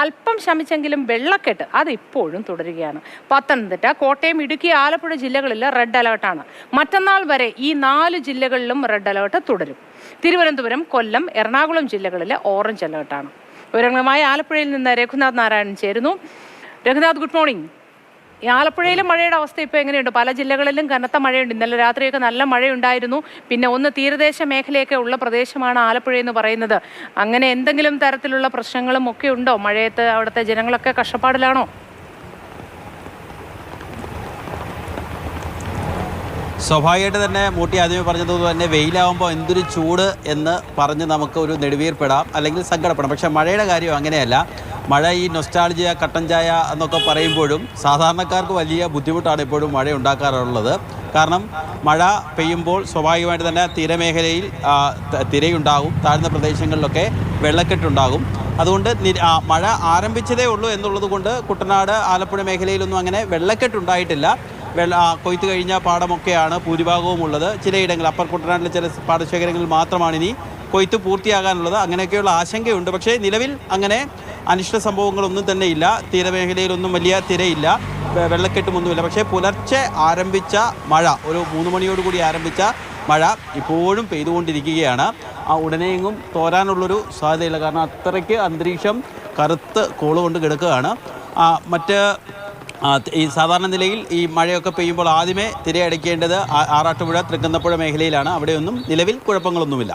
അല്പം ശമിച്ചെങ്കിലും വെള്ളക്കെട്ട് അത് ഇപ്പോഴും തുടരുകയാണ്. പത്തനംതിട്ട, കോട്ടയം, ഇടുക്കി, ആലപ്പുഴ ജില്ലകളിൽ റെഡ് അലേർട്ടാണ്. മറ്റന്നാൾ വരെ ഈ 4 ജില്ലകളിലും റെഡ് അലേർട്ട് തുടരും. തിരുവനന്തപുരം, കൊല്ലം, എറണാകുളം ജില്ലകളിൽ ഓറഞ്ച് അലേർട്ടാണ്. വിവരങ്ങളുമായി ആലപ്പുഴയിൽ നിന്ന് രഘുനാഥ് നാരായണൻ ചേരുന്നു. Raghunath, good morning. ഈ ആലപ്പുഴയിലും മഴയുടെ അവസ്ഥ ഇപ്പോൾ എങ്ങനെയുണ്ട്? പല ജില്ലകളിലും കനത്ത മഴയുണ്ട്. ഇന്നലെ രാത്രിയൊക്കെ നല്ല മഴയുണ്ടായിരുന്നു. പിന്നെ ഒന്ന് തീരദേശ മേഖലയൊക്കെ ഉള്ള പ്രദേശമാണ് ആലപ്പുഴ എന്ന് പറയുന്നത്. അങ്ങനെ എന്തെങ്കിലും തരത്തിലുള്ള പ്രശ്നങ്ങളും ഒക്കെ ഉണ്ടോ? മഴയത്ത് അവിടുത്തെ ജനങ്ങളൊക്കെ കഷ്ടപ്പാടിലാണോ? സ്വാഭാവികമായിട്ട് തന്നെ മൂട്ടി ആദ്യമേ പറഞ്ഞതുപോലെ തന്നെ വെയിലാവുമ്പോൾ എന്തൊരു ചൂട് എന്ന് പറഞ്ഞ് നമുക്ക് ഒരു നെടുവീർപ്പെടാം, അല്ലെങ്കിൽ സങ്കടപ്പെടാം. പക്ഷേ മഴയുടെ കാര്യം അങ്ങനെയല്ല. മഴ ഈ നൊസ്റ്റാൾജിയ, കട്ടൻ ചായ എന്നൊക്കെ പറയുമ്പോഴും സാധാരണക്കാർക്ക് വലിയ ബുദ്ധിമുട്ടാണ് എപ്പോഴും മഴ ഉണ്ടാക്കാറുള്ളത്. കാരണം മഴ പെയ്യുമ്പോൾ സ്വാഭാവികമായിട്ട് തന്നെ തീരമേഖലയിൽ തിരയുണ്ടാകും, താഴ്ന്ന പ്രദേശങ്ങളിലൊക്കെ വെള്ളക്കെട്ടുണ്ടാകും. അതുകൊണ്ട് മഴ ആരംഭിച്ചതേ ഉള്ളൂ എന്നുള്ളത് കൊണ്ട് കുട്ടനാട്, ആലപ്പുഴ മേഖലയിലൊന്നും അങ്ങനെ വെള്ളക്കെട്ടുണ്ടായിട്ടില്ല. കൊയ്ത്ത് കഴിഞ്ഞ പാടമൊക്കെയാണ് ഭൂരിഭാഗവും ഉള്ളത്. ചിലയിടങ്ങളിൽ അപ്പർ കുട്ടനാട്ടിലെ ചില പാടശേഖരങ്ങളിൽ മാത്രമാണ് ഇനി കൊയ്ത്ത് പൂർത്തിയാകാനുള്ളത്. അങ്ങനെയൊക്കെയുള്ള ആശങ്കയുണ്ട്. പക്ഷേ നിലവിൽ അങ്ങനെ അനിഷ്ട സംഭവങ്ങളൊന്നും തന്നെ ഇല്ല. തീരമേഖലയിലൊന്നും വലിയ തിരയില്ല, വെള്ളക്കെട്ടുമൊന്നുമില്ല. പക്ഷേ പുലർച്ചെ ആരംഭിച്ച മഴ, ഒരു 3 മണിയോടുകൂടി ആരംഭിച്ച മഴ ഇപ്പോഴും പെയ്തുകൊണ്ടിരിക്കുകയാണ്. ഉടനെയെങ്ങും തോരാനുള്ളൊരു സാധ്യതയില്ല. കാരണം അത്രയ്ക്ക് അന്തരീക്ഷം കറുത്ത് കോളുകൊണ്ട് കിടക്കുകയാണ്. ഈ സാധാരണ നിലയിൽ ഈ മഴയൊക്കെ പെയ്യുമ്പോൾ ആദ്യമേ തിരയടയ്ക്കേണ്ടത് ആറാട്ടുപുഴ, തൃക്കുന്നപ്പുഴ മേഖലയിലാണ്. അവിടെയൊന്നും നിലവിൽ കുഴപ്പങ്ങളൊന്നുമില്ല.